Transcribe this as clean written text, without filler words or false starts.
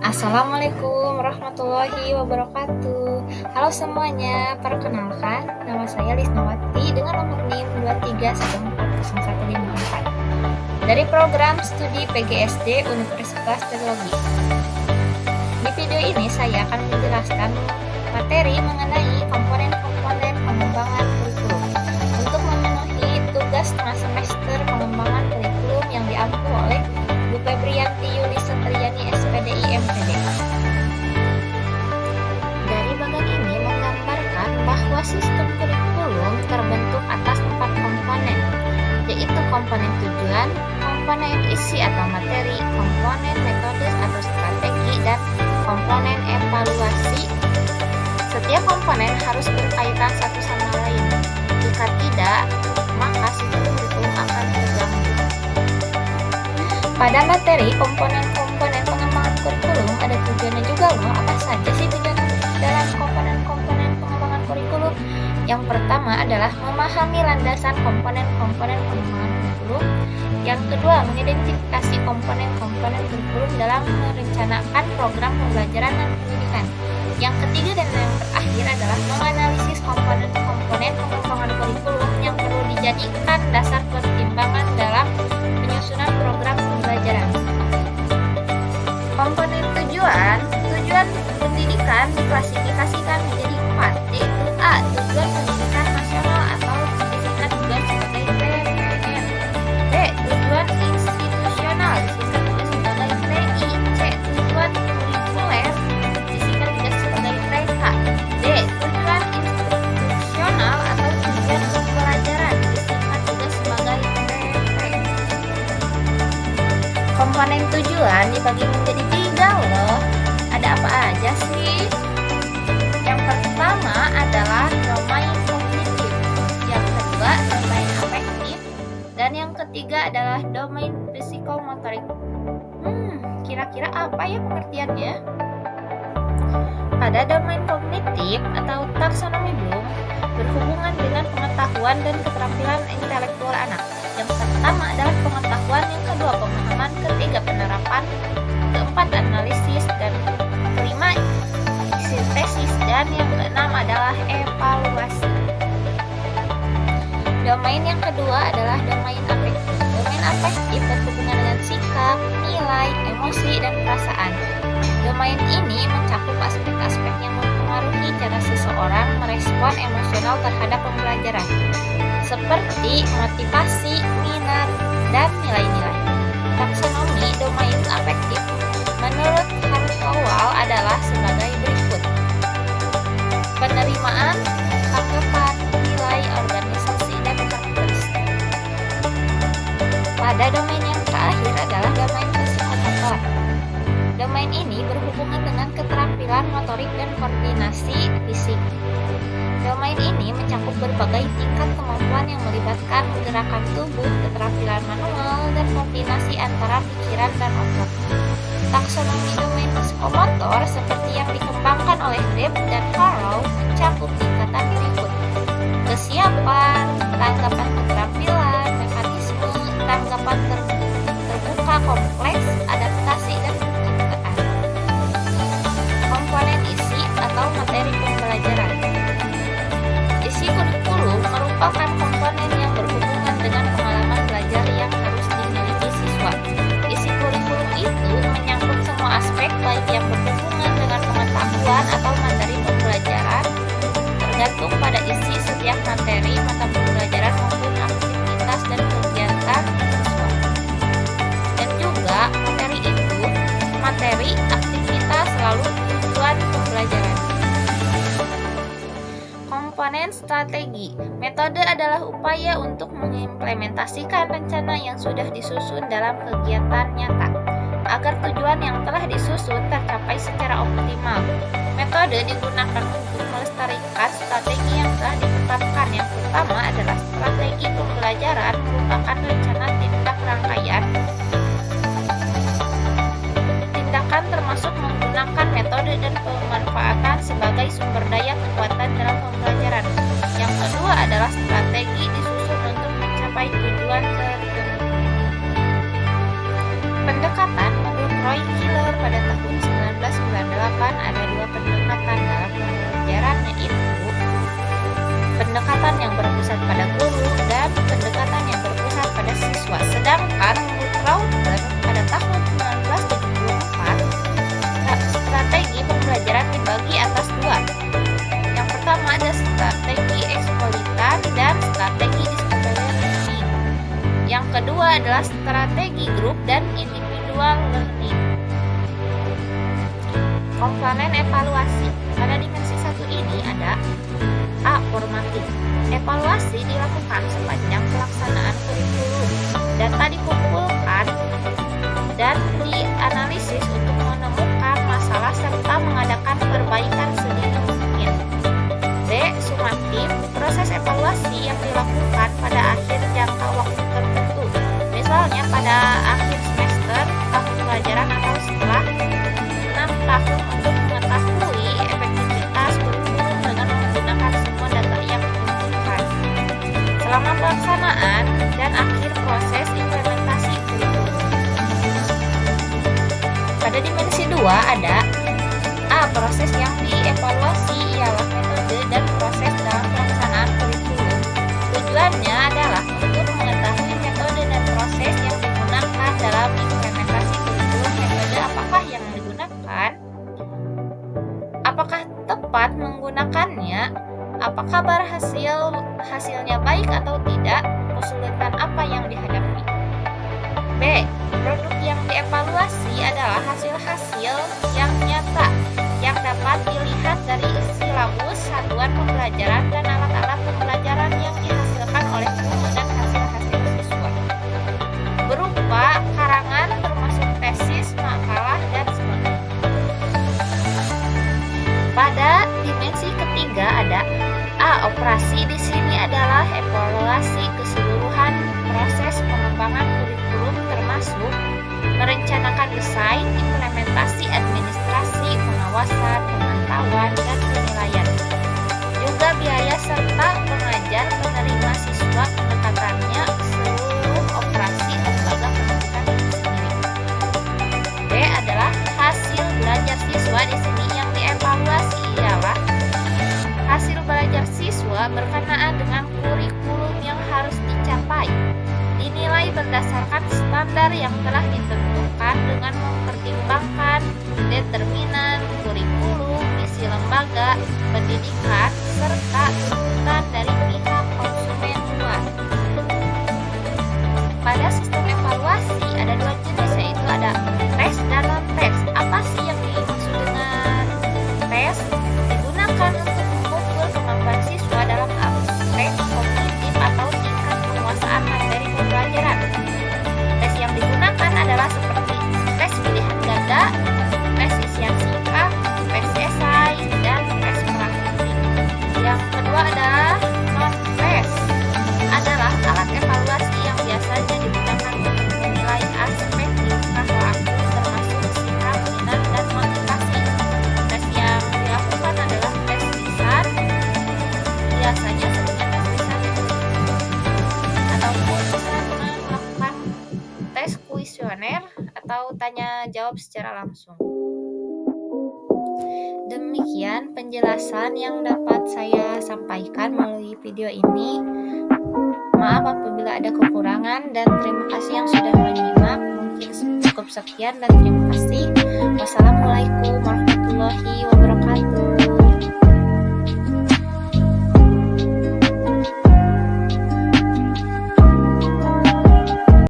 Assalamualaikum warahmatullahi wabarakatuh. Halo semuanya, perkenalkan nama saya Lisnawati dengan nomor NIM 231400154 dari program studi PGSD Universitas Teknologi. Di video ini saya akan menjelaskan materi mengenai komponen-komponen pengembangan kurikulum untuk memenuhi tugas tengah semester pengembangan kurikulum yang diampu oleh Bu Febrianti Yulisa Triani SPDI MPD. Dari bagan ini menggambarkan bahwa sistem kurikulum terbentuk atas 4 komponen, yaitu komponen tujuan, komponen isi atau materi, komponen metode atau strategi, dan komponen evaluasi. Setiap komponen harus berkaitan satu sama lain. Jika tidak, maka sistem kurikulum akan terganggu. Pada materi komponen-komponen pengembangan kurikulum ada tujuannya juga loh. Apa saja sih tujuan dalam komponen-komponen pengembangan kurikulum? Yang pertama adalah memahami landasan komponen-komponen pengembangan kurikulum. Yang kedua, mengidentifikasi komponen-komponen kurikulum dalam merencanakan program pembelajaran dan pendidikan. Yang ketiga dan yang terakhir adalah menganalisis komponen-komponen pengembangan kurikulum yang perlu dijadikan dasar pertimbangan dalam penyusunan program pembelajaran. Komponen tujuan pendidikan diklasifikasikan menjadi 4, yaitu A. Tujuan pendidikan nasional atau disingkat juga sebagai TPN. B. Tujuan institusional disingkat juga sebagai TI. C. Tujuan kurikuler disingkat juga sebagai TK. D. Tujuan instruksional atau tujuan pembelajaran disingkat juga sebagai TP. Komponen tujuan dibagi menjadi 3 loh. Ada apa aja sih? Yang pertama adalah domain kognitif, yang kedua domain afektif, dan yang ketiga adalah domain psikomotorik. Kira-kira apa ya pengertiannya? Pada domain kognitif atau taksonomi Bloom berhubungan dengan pengetahuan dan keterampilan intelektual anak. Yang pertama adalah pengetahuan, yang kedua pemahaman, ketiga penerapan, keempat analisis, dan kelima sintesis, dan yang keenam adalah evaluasi. Domain yang kedua adalah domain afektif. Domain afektif berhubungan dengan sikap, nilai, emosi, dan perasaan. Domain ini mencakup aspek-aspek yang mempengaruhi cara seseorang merespon emosional terhadap pembelajaran, seperti motivasi, minat, dan nilai-nilai. Taksonomi domain afektif menurut Hartowal adalah sebagai berikut: penerimaan, tanggapan, nilai, organisasi, dan karakteristik. Pada domain yang terakhir adalah domain psikomotor. Domain ini berhubungan dengan keterampilan motorik dan koordinasi fisik. Domain ini mencakup berbagai tingkat kemampuan yang melibatkan gerakan tubuh, keterampilan manual, dan koordinasi antara pikiran dan otak. Taksonomi domain psikomotor seperti yang dikembangkan oleh Deb dan Farrow mencakup tingkatan berikut: kesiapan, tanggapan keterampilan, mekanisme, tanggapan terbuka kompleks, adaptasi, dan penciptaan. Komponen isi atau materi pembelajaran. Isi kurikulum merupakan komponen yang berhubungan dengan pengalaman belajar yang harus dimiliki siswa. Isi kurikulum itu menyangkut semua aspek baik yang berhubungan dengan pengetahuan atau materi pembelajaran, tergantung pada isi setiap materi, mata pembelajaran maupun aktivitas dan kegiatan siswa. Dan juga materi aktivitas selalu tujuan pembelajaran. Komponen strategi. Metode adalah upaya untuk mengimplementasikan rencana yang sudah disusun dalam kegiatan nyata, agar tujuan yang telah disusun tercapai secara optimal. Metode digunakan untuk melestarikan strategi yang telah ditetapkan. Yang pertama adalah strategi pembelajaran, merupakan rencana tindak rangkaian tindakan termasuk menggunakan metode dan pemanfaatan sebagai sumber daya kekuatan dalam pembelajaran. Yang kedua adalah strategi disusun untuk mencapai tujuan tertentu. Pendekatan menurut Roy Killer pada tahun pembelajaran ada dua pendekatan dalam pembelajaran, yaitu pendekatan yang berpusat pada guru dan pendekatan yang berpusat pada siswa. Sedangkan menurut Rauter pada tahun 1974, strategi pembelajaran dibagi atas dua. Yang pertama ada strategi eksploitan dan strategi discovery learning. Yang kedua adalah strategi grup dan individual learning. Komponen evaluasi. Pada dimensi 1 ini ada A. Formatif. Evaluasi dilakukan sepanjang pelaksanaan kurikulum. Data dikumpulkan dan dianalisis untuk menemukan masalah serta mengadakan perbaikan sedini mungkin. B. Sumatif. Proses evaluasi yang dilakukan pada akhir jangka waktu tertentu. Misalnya pada akhir semester, tahun pelajaran atau setelah 6 tahun untuk mengetahui efektivitas kurikulum dengan menggunakan semua data yang dikumpulkan. Selama pelaksanaan dan akhir proses implementasi kurikulum. Pada dimensi 2 ada A. Proses yang dievaluasi ialah metode dan proses dalam pelaksanaan kurikulum. Tujuannya adalah untuk mengetahui metode dan proses yang digunakan dalam implementasi kurikulum. Metode apakah yang digunakan? Apakah tepat menggunakannya? Apakah hasilnya baik atau tidak? Kesulitan apa yang dihadapi? B. Produk yang dievaluasi adalah hasil-hasil yang nyata yang dapat dilihat dari silabus, satuan pembelajaran, dan alat-alat pembelajaran yang dihasilkan oleh guru dan hasil-hasil siswa. Berupa karangan termasuk tesis, makalah, dan sebagainya. Pada dimensi ketiga ada A. Operasi. Di sini adalah evaluasi keseluruhan proses pengembangan kurikulum termasuk merencanakan desain, implementasi, administrasi, pengawasan, pemantauan, dan penilaian. Juga biaya serta pengajar, penerima siswa, pendekatannya, seluruh operasi lembaga pendidikan itu sendiri. B adalah hasil belajar siswa. Di sini yang dievaluasi ialah hasil belajar siswa berkenaan dengan kurikulum yang harus dicapai. Dinilai berdasarkan standar yang telah ditentukan dengan mempertimbangkan determinan kurikulum, misi lembaga pendidikan, serta tuntutan dari pihak konsumen luar. Pada sistem evaluasi ada dua jenis, yaitu ada tes dan non-tes. Apa sih yang dimaksud dengan tes? Digunakan untuk mengukur kemampuan siswa dalam aspek kognitif atau tingkat penguasaan materi pembelajaran. Tes yang digunakan adalah seperti tes pilihan ganda, tes isian singkat, tes esai, dan tes praktik. Yang kedua adalah non-tes. Adalah alat evaluasi yang biasanya digunakan untuk menilai aspek tingkah laku termasuk sikap, minat, dan motivasi. Tes yang dilakukan adalah tes lisan, biasanya sebenarnya tes lisan ataupun bisa melakukan tes kuesioner atau tanya jawab secara langsung. Demikian penjelasan yang dapat saya sampaikan melalui video ini. Maaf apabila ada kekurangan dan terima kasih yang sudah menyimak. Mungkin cukup sekian dan terima kasih. Wassalamualaikum warahmatullahi wabarakatuh.